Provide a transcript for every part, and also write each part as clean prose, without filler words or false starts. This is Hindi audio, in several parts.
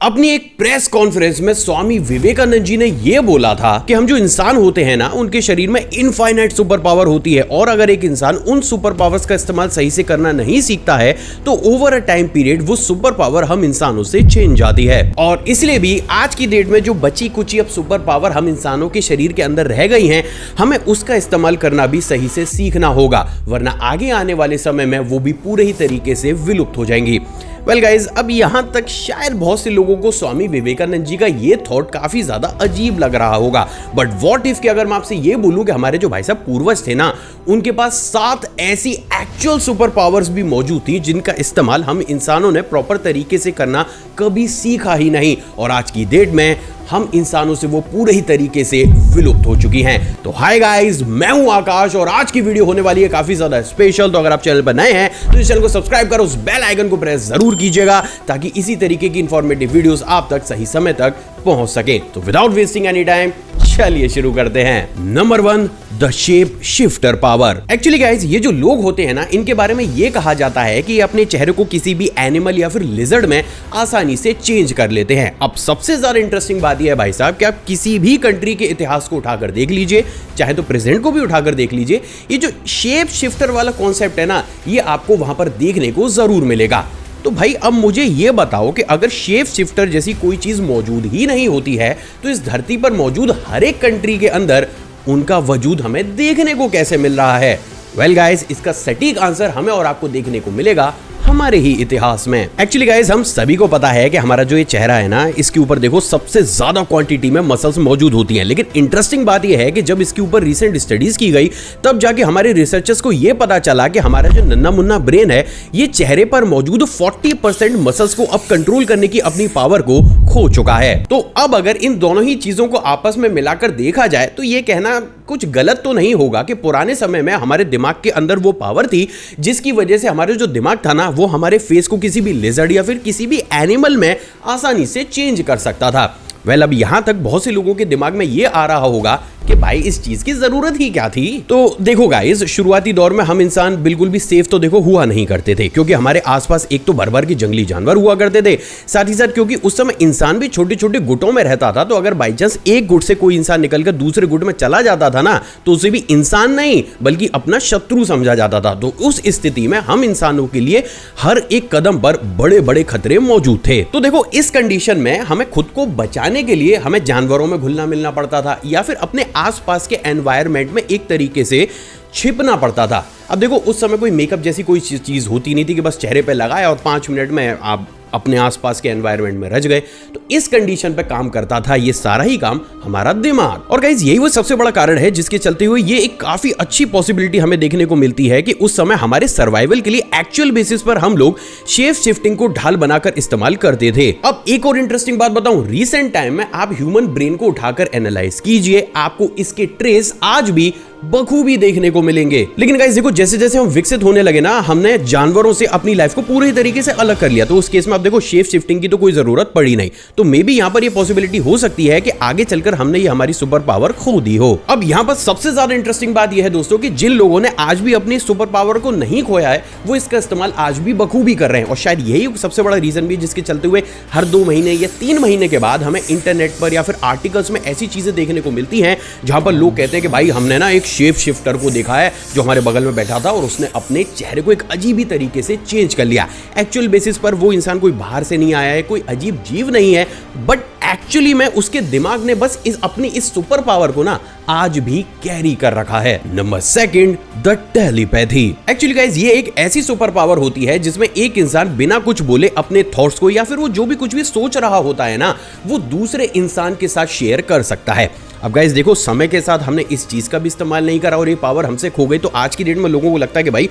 अपनी एक प्रेस कॉन्फ्रेंस में स्वामी विवेकानंद जी ने यह बोला था कि हम जो इंसान होते हैं ना, उनके शरीर में इनफाइनाइट सुपर पावर होती है और अगर एक इंसान उन सुपर पावर्स का इस्तेमाल सही से करना नहीं सीखता है तो ओवर अ टाइम पीरियड वो सुपर पावर हम इंसानों से छीन जाती है। और इसलिए भी आज की डेट में जो बची कुची अब सुपर पावर हम इंसानों के शरीर के अंदर रह गई हैं, हमें उसका इस्तेमाल करना भी सही से सीखना होगा, वरना आगे आने वाले समय में वो भी पूरे ही तरीके से विलुप्त हो जाएंगी। वेल गाइज, अब यहां तक शायद बहुत से लोगों को स्वामी विवेकानंद जी का ये थॉट काफी ज्यादा अजीब लग रहा होगा, बट व्हाट इफ कि अगर मैं आपसे ये बोलूं कि हमारे जो भाई साहब पूर्वज थे ना, उनके पास 7 ऐसी एक्चुअल सुपर पावर्स भी मौजूद थी जिनका इस्तेमाल हम इंसानों ने प्रॉपर तरीके से करना कभी सीखा ही नहीं, और आज की डेट में हम इंसानों से वो पूरे ही तरीके से विलुप्त हो चुकी हैं। तो हाय गाइस, मैं हूं आकाश और आज की वीडियो होने वाली है काफी ज्यादा स्पेशल। तो अगर आप चैनल पर नए हैं तो इस चैनल को सब्सक्राइब करो, उस बेल आइकन को प्रेस जरूर कीजिएगा ताकि इसी तरीके की इंफॉर्मेटिव वीडियोस आप तक सही समय तक पहुंच सके। तो विदाउट वेस्टिंग एनी टाइम चलिए शुरू करते हैं। Number 1, the shape shifter power. Actually guys, ये जो लोग होते हैं ना, इनके बारे में ये कहा जाता है कि ये अपने चेहरे को किसी भी एनिमल या फिर लिजर्ड में आसानी से चेंज कर लेते हैं। अब सबसे ज्यादा इंटरेस्टिंग बात यह है भाई साहब कि आप किसी भी कंट्री के इतिहास को उठाकर देख लीजिए, चाहे तो प्रेजेंट को भी उठाकर देख लीजिए, ये जो शेप शिफ्टर वाला कॉन्सेप्ट है ना, ये आपको वहां पर देखने को जरूर मिलेगा। तो भाई अब मुझे ये बताओ कि अगर शेप शिफ्टर जैसी कोई चीज मौजूद ही नहीं होती है तो इस धरती पर मौजूद हर एक कंट्री के अंदर उनका वजूद हमें देखने को कैसे मिल रहा है? वेल गाइस, इसका सटीक आंसर हमें और आपको देखने को मिलेगा हमारे ही इतिहास में। एक्चुअली गाइस, हम सभी को पता है कि हमारा जो ये चेहरा है ना, इसके ऊपर देखो सबसे ज्यादा क्वांटिटी में मसल्स मौजूद होती हैं, लेकिन इंटरेस्टिंग बात यह है कि जब इसके ऊपर रिसेंट स्टडीज की गई तब जाके हमारे रिसर्चर्स को यह पता चला कि हमारा जो नन्ना मुन्ना ब्रेन है, ये चेहरे पर मौजूद 40% मसल्स को अब कंट्रोल करने की अपनी पावर को खो चुका है। तो अब अगर इन दोनों ही चीजों को आपस में मिलाकर देखा जाए तो ये कहना कुछ गलत तो नहीं होगा कि पुराने समय में हमारे दिमाग के अंदर वो पावर थी जिसकी वजह से हमारे जो दिमाग था ना, वो हमारे फेस को किसी भी लिजर्ड या फिर किसी भी एनिमल में आसानी से चेंज कर सकता था। वेल, अब यहां तक बहुत से लोगों के दिमाग में ये आ रहा होगा कि भाई इस चीज की जरूरत ही क्या थी। तो देखो गाइस, शुरुआती दौर में हम इंसान बिल्कुल भी सेफ तो देखो हुआ नहीं करते थे, क्योंकि हमारे आसपास एक तो भर भर के जंगली जानवर हुआ करते थे, साथ ही साथ क्योंकि उस समय इंसान भी छोटे छोटे गुटों में रहता था, तो अगर बाई चांस एक गुट से कोई इंसान निकलकर दूसरे गुट में चला जाता था ना, तो उसे भी इंसान नहीं बल्कि अपना शत्रु समझा जाता था। तो उस स्थिति में हम इंसानों के लिए हर एक कदम पर बड़े बड़े खतरे मौजूद थे। तो देखो, इस कंडीशन में हमें खुद को बचाने के लिए हमें जानवरों में घुलना मिलना पड़ता था या फिर अपने आसपास के एनवायरनमेंट में एक तरीके से छिपना पड़ता था। अब देखो, उस समय कोई मेकअप जैसी कोई चीज होती नहीं थी कि बस चेहरे पे लगाया और 5 मिनट में आप अपने आसपास के एनवायरनमेंट में रच गए। तो इस कंडीशन पे काम करता था ये सारा ही काम हमारा दिमाग। और गाइस, यही वो सबसे बड़ा कारण है जिसके चलते हुए ये एक काफी अच्छी पॉसिबिलिटी हमें देखने को मिलती है कि उस समय हमारे सर्वाइवल के लिए एक्चुअल बेसिस पर हम लोग शेप शिफ्टिंग को ढाल बनाकर इस्तेमाल करते थे। अब एक और इंटरेस्टिंग बात बताऊं, रिसेंट टाइम में आप ह्यूमन ब्रेन को उठाकर एनालाइज कीजिए, आपको इसके ट्रेस आज भी बखूबी देखने को मिलेंगे। लेकिन गाइस देखो, जैसे जैसे हम विकसित होने लगे ना, हमने जानवरों से अपनी लाइफ को पूरी तरीके से अलग कर लिया। तो उस केस में आप देखो, शेप शिफ्टिंग की तो कोई जरूरत पड़ी नहीं। तो मे बी यहां पर ये पॉसिबिलिटी हो सकती है कि आगे चलकर हमने ये हमारी सुपर पावर खो दी हो। अब यहां पर सबसे ज्यादा इंटरेस्टिंग बात यह है दोस्तों कि जिन लोगों ने आज भी अपनी सुपर पावर को नहीं खोया है, वो इसका इस्तेमाल आज भी बखूबी कर रहे हैं। और शायद यही सबसे बड़ा रीजन भी जिसके चलते हुए हर 2 महीने या 3 महीने के बाद हमें इंटरनेट पर या फिर आर्टिकल्स में ऐसी चीजें देखने को मिलती हैं जहां पर लोग कहते हैं कि भाई हमने ना एक शेप शिफ्टर को देखा है जो हमारे बगल में बैठा था और उसने अपने चेहरे को एक अजीब ही तरीके से चेंज कर लिया। एक्चुअल बेसिस पर वो इंसान कोई बाहर से नहीं आया है, कोई अजीब जीव नहीं है, बट एक्चुअली में उसके दिमाग ने बस अपनी इस सुपर पावर को ना आज भी कैरी कर रखा है। Number 2, the telepathy. Actually guys, ये एक ऐसी सुपर पावर होती है जिसमें एक इंसान बिना कुछ बोले अपने थॉट्स को या फिर वो जो भी कुछ भी सोच रहा होता है ना, वो दूसरे इंसान के साथ शेयर कर सकता है। अब गाइस देखो, समय के साथ हमने इस चीज का भी इस्तेमाल नहीं करा और ये पावर हमसे खो गई। तो आज की डेट में लोगों को लगता है कि भाई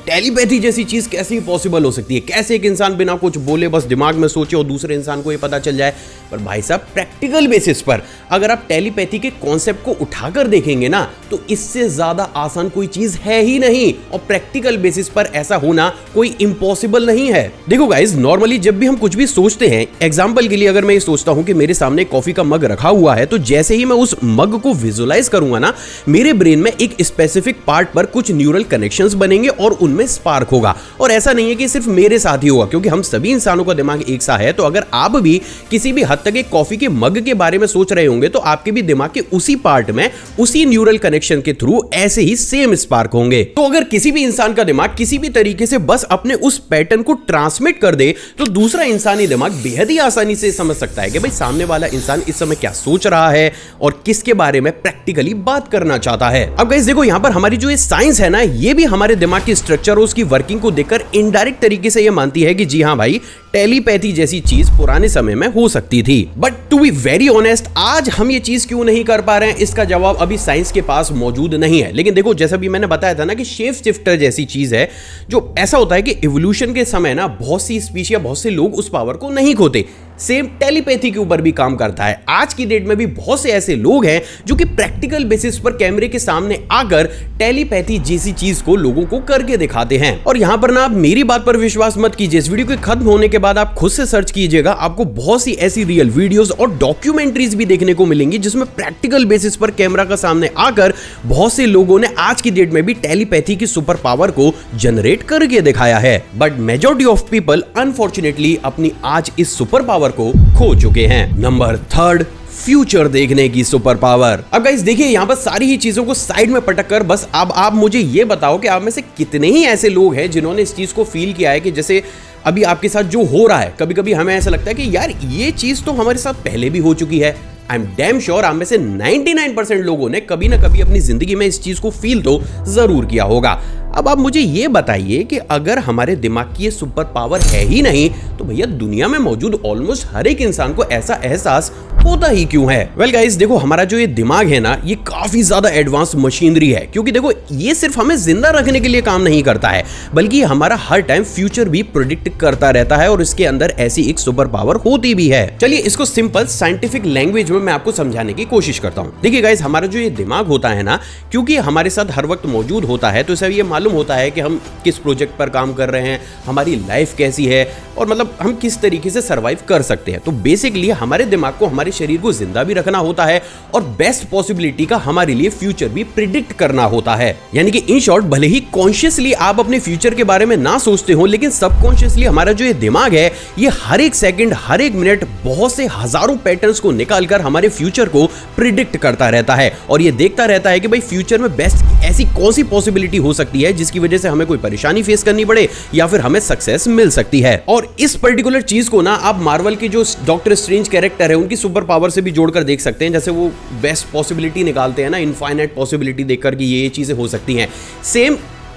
टेलीपैथी जैसी चीज कैसे पॉसिबल हो सकती है? कैसे एक इंसान बिना कुछ बोले बस दिमाग में सोचे और दूसरे इंसान को ये पता चल जाए? पर भाई साहब, प्रैक्टिकल बेसिस पर अगर आप टेलीपैथी के कॉन्सेप्ट को उठाकर देखेंगे ना, तो इससे ज्यादा आसान कोई चीज है ही नहीं, और प्रैक्टिकल बेसिस पर ऐसा होना कोई इम्पॉसिबल नहीं है। देखो गाइस, नॉर्मली जब भी हम कुछ भी सोचते हैं, एग्जांपल के लिए अगर मैं ये सोचता हूं कि मेरे सामने कॉफी का मग रखा हुआ है, तो जैसे ही मैं उस मग को विजुअलाइज करूंगा ना, मेरे ब्रेन में एक स्पेसिफिक पार्ट पर कुछ न्यूरल कनेक्शंस बनेंगे और उनमें स्पार्क होगा। और ऐसा नहीं है कि सिर्फ मेरे साथ ही होगा, क्योंकि हम सभी इंसानों का दिमाग एक सा है। तो अगर आप भी किसी भी हद तक एक कॉफी के मग के बारे में सोच रहे होंगे तो आपके भी दिमाग के उसी पार्ट में उसी न्यूरल कनेक्शन के थ्रू ऐसे ही सेम स्पार्क होंगे। तो अगर किसी भी इंसान का दिमाग किसी भी तरीके से बस अपने उस पैटर्न को ट्रांसमिट कर दे तो दूसरा इंसानी दिमाग बेहद ही आसानी से समझ सकता है कि भाई सामने वाला इंसान इस समय क्या सोच रहा है और किसके बारे में प्रैक्टिकली बात करना चाहता है। अब गाइस देखो, यहां पर हमारी जो ये साइंस है ना, ये भी हमारे दिमाग की स्ट्रक्चर और उसकी वर्किंग को देखकर इनडायरेक्ट तरीके से ये मानती है कि जी हां भाई, टेलीपैथी जैसी चीज पुराने समय में हो सकती थी। But to be very honest, आज हम ये चीज क्यों नहीं कर पा रहे हैं, इसका जवाब अभी साइंस के पास मौजूद नहीं है। लेकिन देखो, जैसा भी मैंने बताया था ना कि शेप शिफ्टर जैसी चीज है, जो ऐसा होता है कि इवोल्यूशन के समय ना बहुत सी स्पीशीज या बहुत से लोग उस पावर को नहीं खोते। सेम टेलीपैथी के ऊपर भी काम करता है। आज की डेट में भी बहुत से ऐसे लोग हैं जो कि प्रैक्टिकल बेसिस पर कैमरे के सामने आकर टेलीपैथी जैसी चीज को लोगों को करके दिखाते हैं। और यहां पर ना आप मेरी बात पर विश्वास मत कीजिए, इस वीडियो के खत्म होने के बाद आप खुद से सर्च कीजिएगा, आपको बहुत सी ऐसी रियल वीडियोस और डॉक्यूमेंट्रीज भी देखने को मिलेंगी जिसमें प्रैक्टिकल बेसिस पर कैमरा का सामने आकर बहुत से लोगों ने आज की डेट में भी टेलीपैथी की सुपर पावर को जनरेट करके दिखाया है। But majority of people unfortunately अपनी आज इस सुपर पावर को खो चुके हैं। नंबर 3, फ्यूचर देखने की सुपर पावर। अब गाइस देखिए, यहां पर सारी ही चीजों को साइड में पटक कर बस अब आप मुझे ये बताओ कि आप में से कितने ही ऐसे लोग हैं जिन्होंने इस चीज को फील किया है कि जैसे अभी आपके साथ जो हो रहा है, कभी कभी हमें ऐसा लगता है कि यार ये चीज तो हमारे साथ पहले भी हो चुकी है। आई एम डैम श्योर आप में से 99% लोगों ने कभी ना कभी अपनी जिंदगी में इस चीज को फील तो जरूर किया होगा। अब आप मुझे ये बताइए कि अगर हमारे दिमाग की ये सुपर पावर है ही नहीं तो भैया दुनिया में मौजूद ऑलमोस्ट हर एक इंसान को ऐसा एहसास होता ही क्यों है? वेल गाइस देखो, हमारा जो ये दिमाग है ना, ये काफी ज्यादा एडवांस मशीनरी है, क्योंकि देखो ये सिर्फ हमें जिंदा रखने के लिए काम नहीं करता है, बल्कि हमारा हर टाइम फ्यूचर भी प्रेडिक्ट करता रहता है और इसके अंदर ऐसी एक सुपर पावर होती भी है। चलिए इसको सिंपल साइंटिफिक लैंग्वेज में मैं आपको समझाने की कोशिश करता हूं। देखिए गाइस, हमारा जो ये दिमाग होता है ना, क्योंकि हमारे साथ हर वक्त मौजूद होता है तो इसे ये मालूम होता है कि हम किस प्रोजेक्ट पर काम कर रहे हैं, हमारी लाइफ कैसी है और मतलब हम किस तरीके से सर्वाइव कर सकते हैं। तो बेसिकली हमारे दिमाग को हमारे शरीर को जिंदा भी रखना होता है और बेस्ट पॉसिबिलिटी का हमारे लिए फ्यूचर भी प्रिडिक्ट करना होता है। यानी कि इन शॉर्ट, भले ही कॉन्शियसली आप अपने फ्यूचर के बारे में ना सोचते हो, लेकिन सबकॉन्शियसली हमारा जो ये दिमाग है, ये हर एक सेकंड, हर एक मिनट बहुत से हजारों पैटर्न्स को निकालकर हमारे फ्यूचर को प्रिडिक्ट करता रहता है और ये देखता रहता है कि भाई फ्यूचर में बेस्ट ऐसी कौन सी पॉसिबिलिटी हो सकती है जिसकी वजह से हमें कोई परेशानी फेस करनी पड़े या फिर हमें सक्सेस मिल सकती है। और इस पर्टिकुलर चीज को ना आप मार्वल के जो डॉक्टर स्ट्रेंज कैरेक्टर है उनकी सुपर पावर से भी जोड़कर देख सकते हैं। जैसे वो बेस्ट पॉसिबिलिटी निकालते हैं ना, इनफाइनाइट पॉसिबिलिटी देखकर कि ये चीजें हो सकती हैं। सेम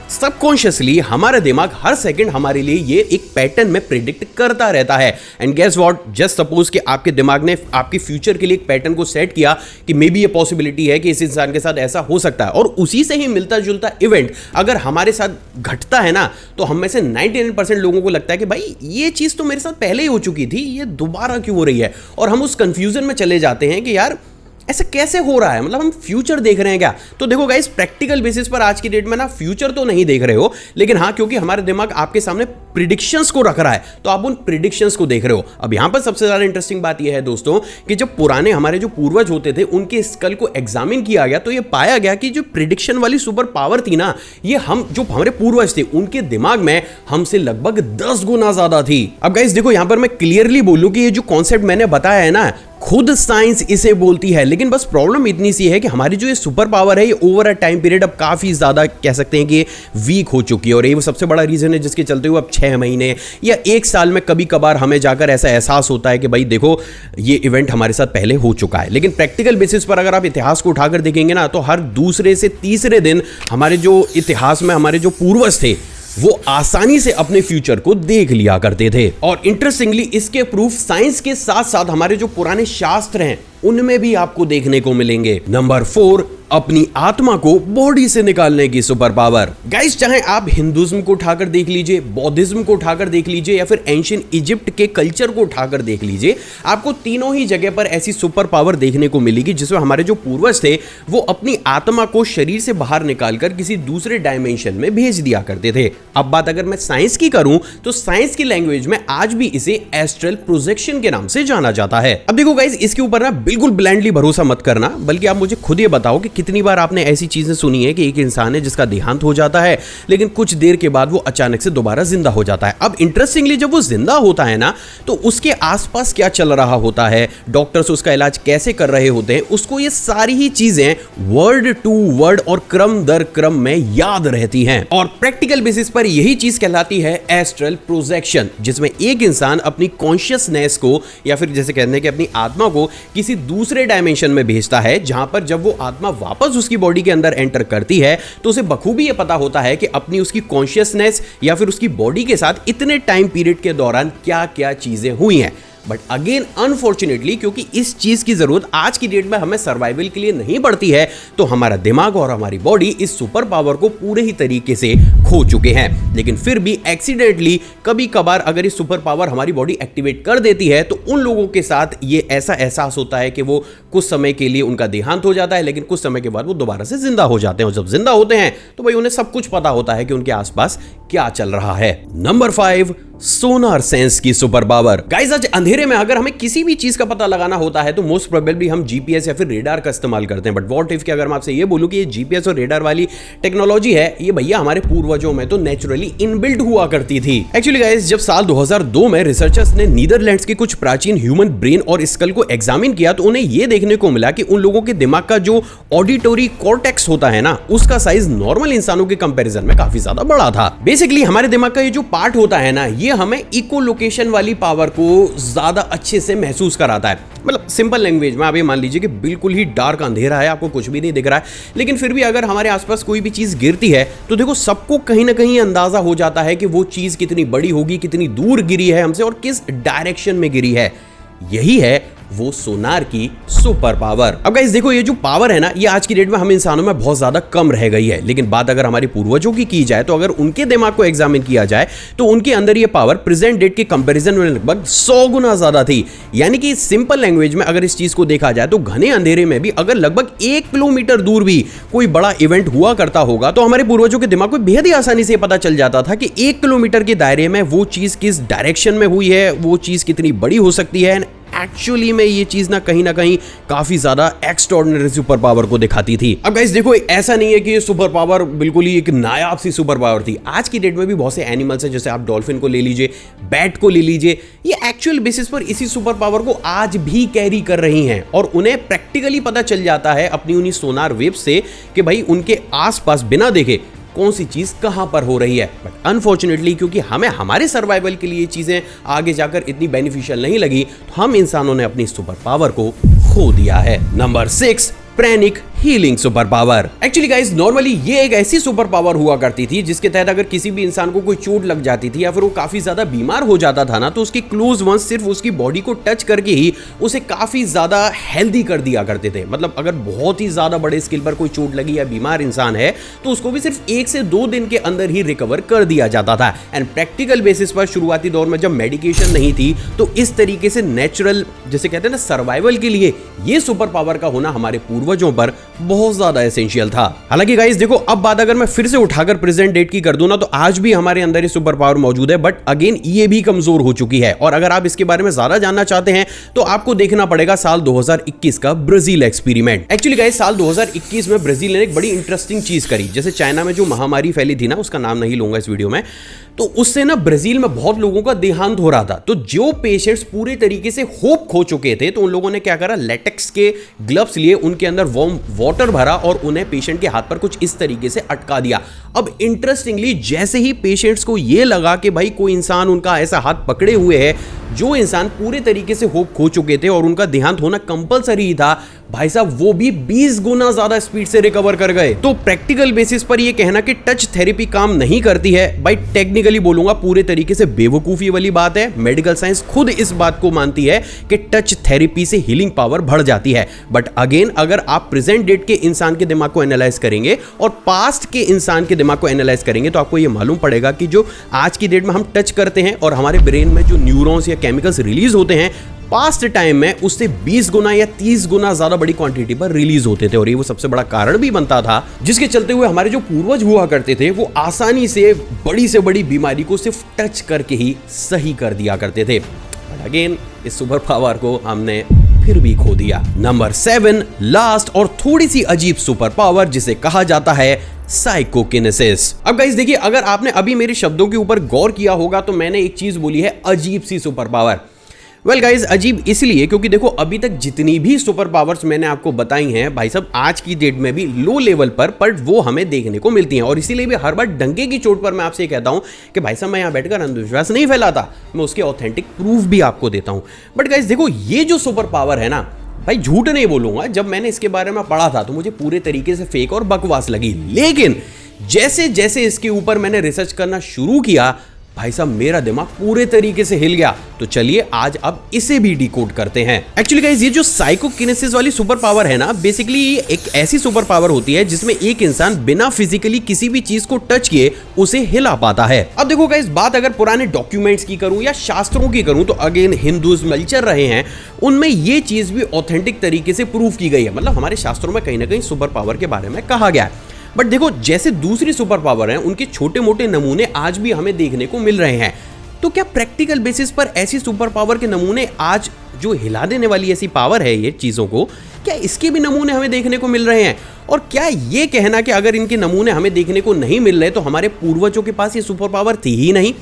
सबकॉन्शियसली हमारा दिमाग हर सेकंड हमारे लिए ये एक पैटर्न में प्रिडिक्ट करता रहता है। And guess what, just suppose कि आपके दिमाग ने आपके फ्यूचर के लिए एक पैटर्न को सेट किया कि मे बी ये पॉसिबिलिटी है कि इस इंसान के साथ ऐसा हो सकता है, और उसी से ही मिलता जुलता इवेंट अगर हमारे साथ घटता है ना, तो हम में से 99% लोगों को लगता है कि भाई ये चीज तो मेरे साथ पहले ही हो चुकी थी, ये दोबारा क्यों हो रही है, और हम उस कंफ्यूजन में चले जाते हैं कि यार ऐसा कैसे हो रहा है, मतलब हम फ्यूचर देख रहे हैं क्या। तो देखो गाइस, प्रैक्टिकल बेसिस पर आज की डेट में ना फ्यूचर तो नहीं देख रहे हो, लेकिन हाँ, क्योंकि हमारा दिमाग आपके सामने प्रिडिक्शंस को रख रहा है तो आप उन प्रिडिक्शंस को देख रहे हो। अब यहां पर सबसे ज्यादा इंटरेस्टिंग बात यह है दोस्तों कि जब पुराने हमारे जो पूर्वज होते थे उनके स्कल को एग्जामिन किया गया तो यह पाया गया कि जो प्रिडिक्शन वाली सुपर पावर थी ना, ये हम जो हमारे पूर्वज थे उनके दिमाग में हमसे लगभग 10 गुना ज्यादा थी। अब गाइस देखो, यहां पर मैं क्लियरली बोलूं कि ये जो कॉन्सेप्ट मैंने बताया है ना, खुद साइंस इसे बोलती है, लेकिन बस प्रॉब्लम इतनी सी है कि हमारी जो ये सुपर पावर है ये ओवर अ टाइम पीरियड अब काफी ज्यादा कह सकते हैं कि वीक हो चुकी है, और ये वो सबसे बड़ा रीजन है जिसके चलते हुए अब 6 महीने या 1 साल में कभी कभार हमें जाकर ऐसा एहसास होता है कि भाई देखो ये इवेंट हमारे साथ पहले हो चुका है। लेकिन प्रैक्टिकल बेसिस पर अगर आप इतिहास को उठाकर देखेंगे ना, तो हर दूसरे से तीसरे दिन हमारे जो इतिहास में हमारे जो पूर्वज थे वो आसानी से अपने फ्यूचर को देख लिया करते थे। और इंटरेस्टिंगली इसके प्रूफ साइंस के साथ साथ हमारे जो पुराने शास्त्र हैं उनमें भी आपको देखने को मिलेंगे। नंबर 4, अपनी आत्मा को बॉडी से निकालने की सुपर पावर। गाइस, चाहे आप हिंदुज्म को उठाकर देख लीजिए, बौद्धिज्म को उठाकर देख लीजिए या फिर एंशिएंट इजिप्ट के कल्चर को उठाकर देख लीजिए, आपको तीनों ही जगह पर ऐसी सुपर पावर देखने को मिलेगी जिसमें हमारे जो पूर्वज थे वो अपनी आत्मा को शरीर से बाहर निकालकर किसी दूसरे डायमेंशन में भेज दिया करते थे। अब बात अगर मैं साइंस की करूं तो साइंस की लैंग्वेज में आज भी इसे एस्ट्रल प्रोजेक्शन के नाम से जाना जाता है। अब देखो गाइस, इसके ऊपर ना बिल्कुल ब्लाइंडली भरोसा मत करना, बल्कि आप मुझे खुद ये बताओ कि कितनी बार आपने ऐसी चीजें सुनी है कि एक इंसान है जिसका देहांत हो जाता है, लेकिन कुछ देर के बाद वो अचानक से दोबारा जिंदा हो जाता है। अब इंटरेस्टिंगली जब वो जिंदा होता है ना, तो उसके आसपास क्या चल रहा होता है, डॉक्टर्स उसका इलाज कैसे कर रहे होते हैं, उसको ये सारी ही चीजें वर्ड टू वर्ड और क्रम दर क्रम में याद रहती हैं। और प्रैक्टिकल बेसिस पर यही चीज कहलाती है एस्ट्रल प्रोजेक्शन, जिसमें एक इंसान अपनी कॉन्शियसनेस को या फिर जैसे कहते हैं कि अपनी आत्मा को किसी दूसरे डायमेंशन में भेजता है, जहां पर जब वो आत्मा वापस उसकी बॉडी के अंदर एंटर करती है तो उसे बखूबी ये पता होता है कि अपनी उसकी कॉन्शियसनेस या फिर उसकी बॉडी के साथ इतने टाइम पीरियड के दौरान क्या क्या चीजें हुई हैं। बट अगेन अनफॉर्चुनेटली, क्योंकि इस चीज की जरूरत आज की डेट में हमें सर्वाइवल के लिए नहीं पड़ती है, तो हमारा दिमाग और हमारी बॉडी इस सुपर पावर को पूरे ही तरीके से खो चुके हैं। लेकिन फिर भी एक्सीडेंटली कभी कभार अगर इस सुपर पावर हमारी बॉडी एक्टिवेट कर देती है, तो उन लोगों के साथ ये ऐसा एहसास होता है कि वो कुछ समय के लिए उनका देहांत हो जाता है, लेकिन कुछ समय के बाद वो दोबारा से जिंदा हो जाते हैं। और जब जिंदा होते हैं तो भाई उन्हें सब कुछ पता होता है कि उनके आसपास क्या चल रहा है। नंबर 5, सोनार सेंस की सुपर पावर। गाइस, आज अंधेरे में अगर हमें किसी भी चीज का पता लगाना होता है तो मोस्ट प्रोबेबली हम जीपीएस या फिर रेडार का इस्तेमाल करते हैं। बट व्हाट इफ कि अगर मैं आपसे ये बोलूं कि ये जीपीएस और रेडार वाली टेक्नोलॉजी है, ये भैया हमारे पूर्वजों में तो नेचुरली इनबिल्ट हुआ करती थी। एक्चुअली गाइस, जब साल 2002 में रिसर्चर्स ने नीदरलैंड्स के कुछ प्राचीन ह्यूमन ब्रेन और स्कल को एग्जामिन किया, तो उन्हें यह देखने को मिला कि उन लोगों के दिमाग का जो ऑडिटोरी कॉर्टेक्स होता है ना, उसका साइज नॉर्मल इंसानों के कंपैरिजन में काफी ज्यादा बड़ा था। बेसिकली हमारे दिमाग का ये जो पार्ट होता है ना, ये हमें इको लोकेशन वाली पावर को ज्यादा अच्छे से महसूस कराता है। मतलब सिंपल लैंग्वेज में आप ये मान लीजिए कि बिल्कुल ही डार्क अंधेरा है, आपको कुछ भी नहीं दिख रहा है, लेकिन फिर भी अगर हमारे आसपास कोई भी चीज गिरती है तो देखो सबको कहीं ना कहीं अंदाजा हो जाता है कि वो चीज कितनी बड़ी होगी, कितनी दूर गिरी है हमसे और किस डायरेक्शन में गिरी है। यही है वो सोनार की सुपर पावर। अब गाइस देखो, ये जो पावर है ना, ये आज की डेट में हम इंसानों में बहुत ज्यादा कम रह गई है। लेकिन बात अगर हमारे पूर्वजों की जाए तो अगर उनके दिमाग को एग्जामिन किया जाए तो उनके अंदर ये पावर प्रेजेंट डेट के कंपैरिजन में लगभग 100 गुना ज्यादा थी। यानी कि सिंपल लैंग्वेज में अगर इस चीज को देखा जाए तो घने अंधेरे में भी अगर लगभग 1 किलोमीटर दूर भी कोई बड़ा इवेंट हुआ करता होगा तो हमारे पूर्वजों के दिमाग को बेहद ही आसानी से पता चल जाता था कि 1 किलोमीटर के दायरे में वो चीज किस डायरेक्शन में हुई है, वो चीज कितनी बड़ी हो सकती है। एक्चुअली में ये चीज ना कहीं काफी ज्यादा एक्स्ट्राऑर्डिनरी सुपर पावर को दिखाती थी। अब गाइस देखो, ऐसा नहीं है कि ये सुपर पावर बिल्कुल ही एक नायाब सी सुपर पावर थी। आज की डेट में भी बहुत से एनिमल्स हैं, जैसे आप डॉल्फिन को ले लीजिए, बैट को ले लीजिए, ये एक्चुअल बेसिस पर इसी सुपर पावर को आज भी कैरी कर रही हैं और उन्हें प्रैक्टिकली पता चल जाता है अपनी उन्हीं सोनार वेव्स से कि भाई उनके आसपास बिना देखे कौन सी चीज कहां पर हो रही है। बट अनफॉर्चुनेटली क्योंकि हमें हमारे सर्वाइवल के लिए चीजें आगे जाकर इतनी बेनिफिशियल नहीं लगी, तो हम इंसानों ने अपनी सुपर पावर को खो दिया है। Number 6, pranic healing super power. Actually guys, normally ये एक ऐसी सुपर पावर हुआ करती थी जिसके तहत अगर किसी भी इंसान को कोई चोट लग जाती थी या फिर वो काफी ज्यादा बीमार हो जाता था ना, तो उसके क्लोज वंस सिर्फ उसकी बॉडी को टच करके ही उसे काफी ज्यादा हेल्दी कर दिया करते थे। मतलब अगर बहुत ही ज्यादा बड़े स्केल पर कोई चोट लगी या बीमार इंसान है तो उसको भी सिर्फ 1 से 2 दिन के अंदर ही रिकवर कर दिया जाता था। एंड प्रैक्टिकल बेसिस पर शुरुआती दौर में जब मेडिकेशन नहीं थी तो इस तरीके से नेचुरल, जैसे कहते हैं ना, सर्वाइवल के लिए ये सुपर पावर का होना हमारे पूर्वजों पर बहुत ज्यादा एसेंशियल था। हालांकि गाइस देखो, अब बात अगर मैं फिर से उठाकर प्रेजेंट डेट की कर दूं ना, तो आज भी हमारे अंदर ये सुपर पावर मौजूद है, बट अगेन ये भी कमजोर हो चुकी है। और अगर आप इसके बारे में ज्यादा जानना चाहते हैं तो आपको देखना पड़ेगा साल 2021 का ब्राजील एक्सपेरिमेंट। एक्चुअली गाइस, साल 2021 में ब्राजील ने एक बड़ी इंटरेस्टिंग चीज करी। जैसे चाइना में जो महामारी फैली थी ना, उसका नाम नहीं लूंगा इस वीडियो में, तो उससे ना ब्राजील में बहुत लोगों का देहांत हो रहा था। तो जो पेशेंट्स पूरे तरीके से होप खो चुके थे, तो उन लोगों ने क्या करा, लेटेक्स के ग्लव्स लिए, उनके अंदर वार्म वाटर भरा और उन्हें पेशेंट के हाथ पर कुछ इस तरीके से अटका दिया। अब इंटरेस्टिंगली, जैसे ही पेशेंट्स को यह लगा कि भाई कोई इंसान उनका ऐसा हाथ पकड़े हुए है, जो इंसान पूरे तरीके से होप खो चुके थे और उनका देहांत होना कंपलसरी ही था, भाई साहब वो भी 20 गुना ज्यादा स्पीड से रिकवर कर गए। तो प्रैक्टिकल बेसिस पर यह कहना कि टच थेरेपी काम नहीं करती है, भाई टेक्निकली बोलूंगा पूरे तरीके से बेवकूफी वाली बात है। मेडिकल साइंस खुद इस बात को मानती है कि टच थेरेपी से हीलिंग पावर बढ़ जाती है। बट अगेन, अगर आप प्रेजेंट डेट के इंसान के दिमाग को एनालाइज करेंगे और पास्ट के इंसान के दिमाग को एनालाइज करेंगे तो आपको यह मालूम पड़ेगा कि जो आज की डेट में हम टच करते हैं और हमारे ब्रेन में जो न्यूरॉन्स या केमिकल्स रिलीज होते हैं, पास्ट टाइम में उससे 20 गुना या 30 गुना ज्यादा बड़ी क्वांटिटी पर रिलीज होते थे और ये वो सबसे बड़ा कारण भी बनता था जिसके चलते हुए हमारे जो पूर्वज हुआ करते थे वो आसानी से बड़ी बीमारी को सिर्फ टच करके ही सही कर दिया करते थे। बट अगेन इस सुपर पावर को हमने फिर भी खो दिया। नंबर 7, लास्ट और थोड़ी सी अजीब सुपर पावर जिसे कहा जाता है साइकोकिनेसिस। अब गाइस देखिए, अगर आपने अभी मेरे शब्दों के ऊपर गौर किया होगा तो मैंने एक चीज बोली है अजीब सी सुपर पावर। वेल गाइस, अजीब इसलिए क्योंकि देखो अभी तक जितनी भी सुपर पावर्स मैंने आपको बताई हैं भाई साहब आज की डेट में भी लो लेवल पर वो हमें देखने को मिलती हैं और इसीलिए भी हर बार डंके की चोट पर मैं आपसे कहता हूं कि भाई साहब मैं यहां बैठकर अंधविश्वास नहीं फैलाता, मैं उसके ऑथेंटिक प्रूफ भी आपको देता हूं। बट गाइस देखो, ये जो सुपर पावर है ना भाई, झूठ नहीं बोलूंगा, जब मैंने इसके बारे में पढ़ा था तो मुझे पूरे तरीके से फेक और बकवास लगी, लेकिन जैसे जैसे इसके ऊपर मैंने रिसर्च करना शुरू किया भाई साहब मेरा दिमाग पूरे तरीके से हिल गया। तो चलिए आज अब इसे भी डिकोड करते हैं। एक्चुअली गाइस, ये जो साइकोकिनेसिस वाली सुपर पावर है ना, बेसिकली एक ऐसी सुपर पावर होती है जिसमें एक इंसान बिना फिजिकली किसी भी चीज को टच किए उसे हिला पाता है। अब देखो गाइस, बात अगर पुराने डॉक्यूमेंट्स की करूं या शास्त्रों की करूं तो अगेन हिंदूज कल्चर रहे हैं, उनमें ये चीज भी ऑथेंटिक तरीके से प्रूफ की गई है। मतलब हमारे शास्त्रों में कहीं ना कहीं सुपर पावर के बारे में कहा गया है। बट देखो, जैसे दूसरी सुपर पावर हैं उनके छोटे मोटे नमूने आज भी हमें देखने को मिल रहे हैं। तो क्या प्रैक्टिकल बेसिस पर ऐसी सुपर पावर के नमूने आज जो हिला देने वाली ऐसी पावर है ये चीजों को, क्या इसके भी नमूने हमें देखने को मिल रहे हैं? और क्या ये कहना कि अगर इनके नमूने हमें देखने को नहीं मिल रहे तो हमारे पूर्वजों के पास ये सुपर पावर थी ही नहीं?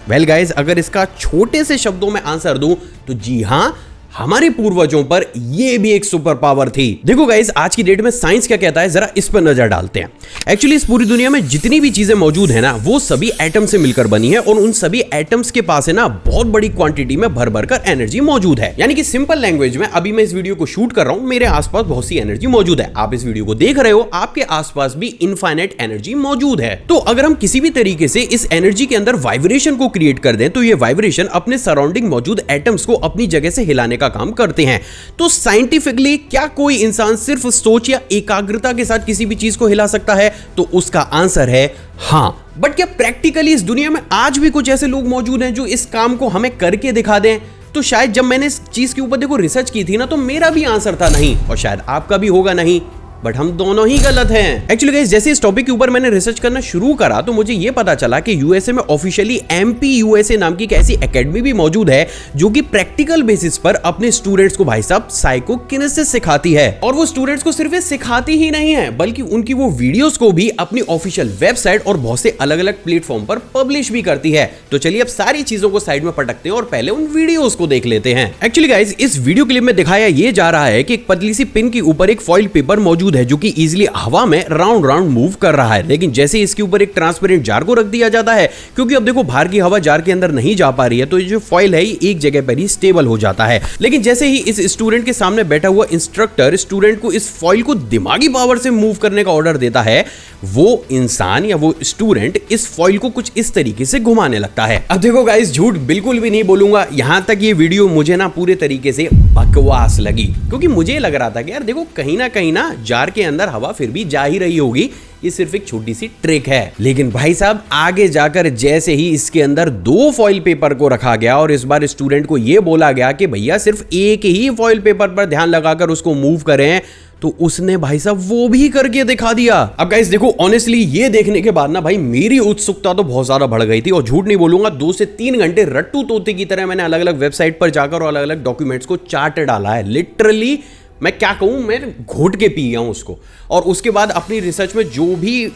वेल गाइस, अगर इसका छोटे से शब्दों में आंसर दूं तो जी हां, हमारे पूर्वजों पर यह भी एक सुपर पावर थी। देखो गाइस, आज की डेट में साइंस क्या कहता है जरा इस पर नजर डालते हैं। एक्चुअली इस पूरी दुनिया में जितनी भी चीजें मौजूद है ना वो सभी एटम से मिलकर बनी है और उन सभी एटम्स के पास है ना बहुत बड़ी क्वांटिटी में भर भर कर एनर्जी मौजूद है। यानी कि सिंपल लैंग्वेज में अभी मैं इस वीडियो को शूट कर रहा हूं, मेरे आसपास बहुत सी एनर्जी मौजूद है। आप इस वीडियो को देख रहे हो, आपके आसपास भी इनफाइनाइट एनर्जी मौजूद है। तो अगर हम किसी भी तरीके से इस एनर्जी के अंदर वाइब्रेशन को क्रिएट कर दें तो ये वाइब्रेशन अपने सराउंडिंग मौजूद एटम्स को अपनी जगह से हिलाने का काम करते हैं। तो साइंटिफिकली क्या कोई इंसान सिर्फ सोच या एकाग्रता के साथ किसी भी चीज को हिला सकता है? तो उसका आंसर है हां। बट क्या प्रैक्टिकली इस दुनिया में आज भी कुछ ऐसे लोग मौजूद हैं जो इस काम को हमें करके दिखा दें? तो शायद जब मैंने इस चीज के ऊपर देखो रिसर्च की थी ना तो मेरा भी आंसर था नहीं, और शायद आपका भी होगा नहीं, बट हम दोनों ही गलत हैं। एक्चुअली गाइस, जैसे इस टॉपिक के ऊपर मैंने रिसर्च करना शुरू करा तो मुझे यह पता चला कि यूएसए में ऑफिशियली MPUSA नाम की एक ऐसी एकेडमी भी मौजूद है जो कि प्रैक्टिकल बेसिस पर अपने स्टूडेंट्स को भाई साहब साइकोकिनेसिस सिखाती है। और वो स्टूडेंट्स को सिर्फ सिखाती ही नहीं है बल्कि उनकी वो वीडियोस को भी अपनी ऑफिशियल वेबसाइट और बहुत से अलग अलग प्लेटफॉर्म पर पब्लिश भी करती है। तो चलिए अब सारी चीजों को साइड में पटकते हैं और पहले उन वीडियोस को देख लेते हैं। एक्चुअली गाइस, इस वीडियो क्लिप में दिखाया यह जा रहा है कि एक पतली सी पिन के ऊपर एक फॉइल पेपर मौजूद है जो कि इजीली हवा में राउंड राउंड मूव कर रहा है। लेकिन जैसे इसके ऊपर एक ट्रांसपेरेंट जार को रख दिया जाता है, क्योंकि अब देखो बाहर की हवा जार के अंदर नहीं जा पा रही है, तो ये जो फॉइल है एक जगह पर ही स्टेबल हो जाता है। लेकिन जैसे ही इस स्टूडेंट के सामने बैठा हुआ इंस्ट्रक्टर स्टूडेंट को इस फॉइल को दिमागी पावर से मूव करने का ऑर्डर देता है, वो इंसान या वो स्टूडेंट इस फॉइल को कुछ इस तरीके से घुमाने लगता है। अब देखो गाइस, झूठ बिल्कुल भी नहीं बोलूंगा, यहां तक ये वीडियो मुझे ना पूरे तरीके से बकवास लगी, क्योंकि मुझे लग रहा था कि यार देखो कहीं ना जार के अंदर हवा फिर भी जा ही रही होगी, ये सिर्फ एक छोटी सी ट्रिक है। लेकिन भाई साहब आगे जाकर जैसे ही इसके अंदर 2 फॉइल पेपर को रखा गया और इस बार स्टूडेंट को यह बोला गया कि भैया सिर्फ एक ही फॉइल पेपर पर ध्यान लगाकर उसको मूव करें, तो उसने भाई साहब वो भी करके दिखा दिया। अब गाइस देखो, ऑनेस्टली ये देखने के बाद ना भाई मेरी उत्सुकता तो बहुत ज्यादा बढ़ गई थी और झूठ नहीं बोलूंगा 2 से 3 घंटे रट्टू तोते की तरह मैंने अलग अलग वेबसाइट पर जाकर और अलग अलग डॉक्यूमेंट्स को चार्ट डाला है। लिटरली मैं क्या कहूं, मैं घोट के पी गया हूं उसको। और उसके बाद अपनी रिसर्च में जो भी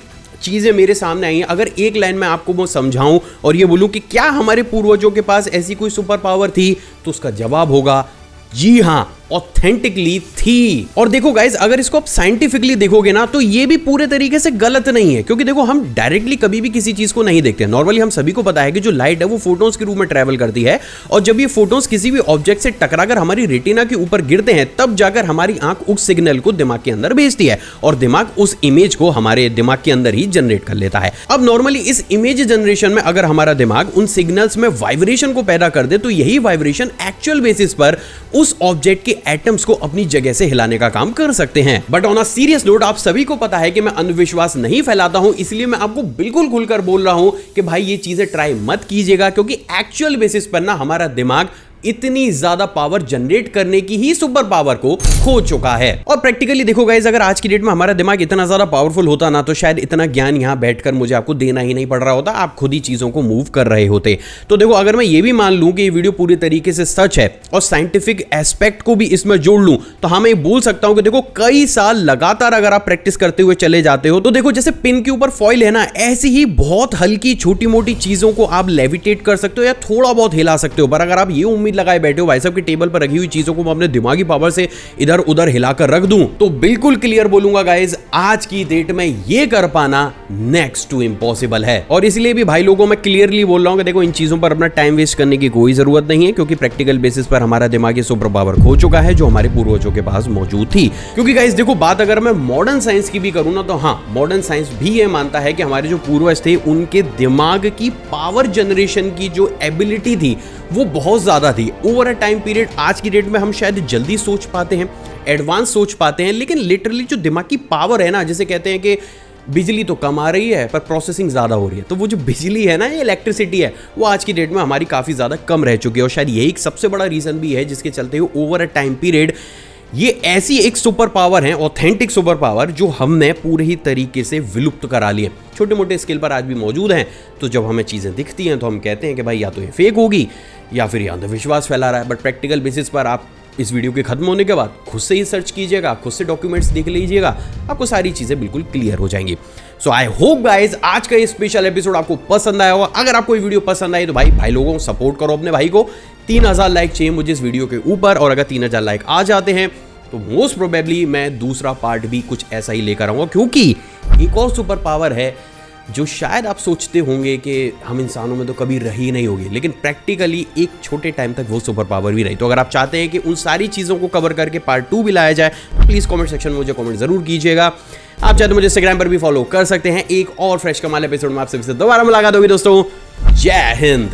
चीजें मेरे सामने आई हैं, अगर एक लाइन में आपको मैं समझाऊं और ये बोलूं कि क्या हमारे पूर्वजों के पास ऐसी कोई सुपर पावर थी, तो उसका जवाब होगा जी हां, ऑथेंटिकली थी। और देखो गाइस, अगर इसको आप साइंटिफिकली देखोगे ना तो ये भी पूरे तरीके से गलत नहीं है, क्योंकि देखो हम डायरेक्टली कभी भी किसी चीज को नहीं देखते। नॉर्मली हम सभी को पता है कि जो लाइट है वो फोटोन्स के रूप में ट्रैवल करती है, और जब ये फोटोन्स किसी भी ऑब्जेक्ट से टकराकर हमारी रेटिना के ऊपर गिरते हैं तब जाकर हमारी आंख उस सिग्नल को दिमाग के अंदर भेजती है और दिमाग उस इमेज को हमारे दिमाग के अंदर ही जनरेट कर लेता है। अब नॉर्मली इस इमेज जनरेशन में अगर हमारा दिमाग उन सिग्नल्स में वाइब्रेशन को पैदा कर दे तो यही वाइब्रेशन एक्चुअल बेसिस पर उस ऑब्जेक्ट के एटम्स को अपनी जगह से हिलाने का काम कर सकते हैं। But on a serious note, आप सभी को पता है कि मैं अंधविश्वास नहीं फैलाता हूं, इसलिए मैं आपको बिल्कुल खुलकर बोल रहा हूं कि भाई ये चीजें ट्राई मत कीजिएगा, क्योंकि एक्चुअल बेसिस पर ना हमारा दिमाग इतनी ज्यादा पावर जनरेट करने की ही सुपर पावर को खो चुका है। और प्रैक्टिकली देखो गाइस, अगर आज की डेट में हमारा दिमाग इतना ज्यादा पावरफुल होता ना, तो शायद इतना ज्ञान यहां बैठकर मुझे आपको देना ही नहीं पड़ रहा होता, आप खुद ही चीजों को मूव कर रहे होते। तो देखो, अगर मैं ये भी मान लूं कि ये वीडियो पूरी तरीके से सच है और साइंटिफिक एस्पेक्ट को भी इसमें जोड़ लूं, तो हाँ, मैं बोल सकता हूं कि देखो, कई साल लगातार अगर आप प्रैक्टिस करते हुए चले जाते हो, तो देखो जैसे पिन के ऊपर फॉइल है ना, ऐसी ही बहुत हल्की छोटी मोटी चीजों को आप लेविटेट कर सकते हो या थोड़ा बहुत हिला सकते हो। पर अगर आप ये उम्मीद लगाए बैठे हो भाई साहब की टेबल पर रखी हुई चीजों को मैं अपने दिमागी पावर से इधर उधर हिलाकर रख दूं, तो बिल्कुल क्लियर बोलूंगा गाइस, आज की डेट में ये कर पाना नेक्स्ट टू इम्पॉसिबल है। और इसलिए भी भाई लोगों, मैं क्लियरली बोल रहा हूं कि देखो, इन चीजों पर अपना टाइम वेस्ट करने की कोई जरूरत नहीं है, क्योंकि प्रैक्टिकल बेसिस पर हमारा दिमागी सुपर पावर खो चुका है जो हमारे पूर्वजों के पास मौजूद थी। क्योंकि गाइस देखो, बात अगर मैं मॉडर्न साइंस की भी करूं ना, तो हाँ, मॉडर्न साइंस भी ये मानता है कि हमारे जो पूर्वज थे उनके दिमाग की पावर जनरेशन की जो एबिलिटी थी वो बहुत ज्यादा थी ओवर अ टाइम पीरियड। आज की डेट में हम शायद जल्दी सोच पाते हैं, एडवांस सोच पाते हैं, लेकिन लिटरली जो दिमाग की पावर है ना, जैसे कहते हैं कि बिजली तो कम आ रही है पर प्रोसेसिंग ज्यादा हो रही है, तो वो जो बिजली है ना, ये इलेक्ट्रिसिटी है, वो आज की डेट में हमारी काफी ज्यादा कम रह चुकी है। और शायद यही एक सबसे बड़ा रीजन भी है जिसके चलते हुए ओवर अ टाइम पीरियड ये ऐसी एक सुपर पावर है, ऑथेंटिक सुपर पावर, जो हमने पूरे ही तरीके से विलुप्त करा ली है। छोटे मोटे स्केल पर आज भी मौजूद हैं, तो जब हमें चीजें दिखती हैं तो हम कहते हैं कि भाई या तो ये फेक होगी या फिर ये अंधविश्वास फैला रहा है। बट प्रैक्टिकल बेसिस पर आप इस वीडियो के खत्म होने के बाद खुद से ही सर्च कीजिएगा, खुद से डॉक्यूमेंट्स देख लीजिएगा, आपको सारी चीजें बिल्कुल क्लियर हो जाएंगी। सो आई होप गाइज आज का ये स्पेशल एपिसोड आपको पसंद आया होगा। अगर आपको ये वीडियो पसंद आई तो भाई लोगों सपोर्ट करो अपने भाई को। 3000 लाइक चाहिए मुझे इस वीडियो के ऊपर, और अगर 3000 लाइक आ जाते हैं तो मोस्ट प्रोबेबली मैं दूसरा पार्ट भी कुछ ऐसा ही लेकर आऊंगा, क्योंकि एक और सुपर पावर है जो शायद आप सोचते होंगे कि हम इंसानों में तो कभी रही नहीं होगी, लेकिन प्रैक्टिकली एक छोटे टाइम तक वो सुपर पावर भी रही। तो अगर आप चाहते हैं कि उन सारी चीज़ों को कवर करके पार्ट 2 भी लाया जाए, तो प्लीज़ कमेंट सेक्शन में मुझे कमेंट जरूर कीजिएगा। आप चाहे तो मुझे इंस्टाग्राम पर भी फॉलो कर सकते हैं। एक और फ्रेश कमाल एपिसोड में आप सभी से दोबारा मुलाकात होगी दोस्तों। जय हिंद।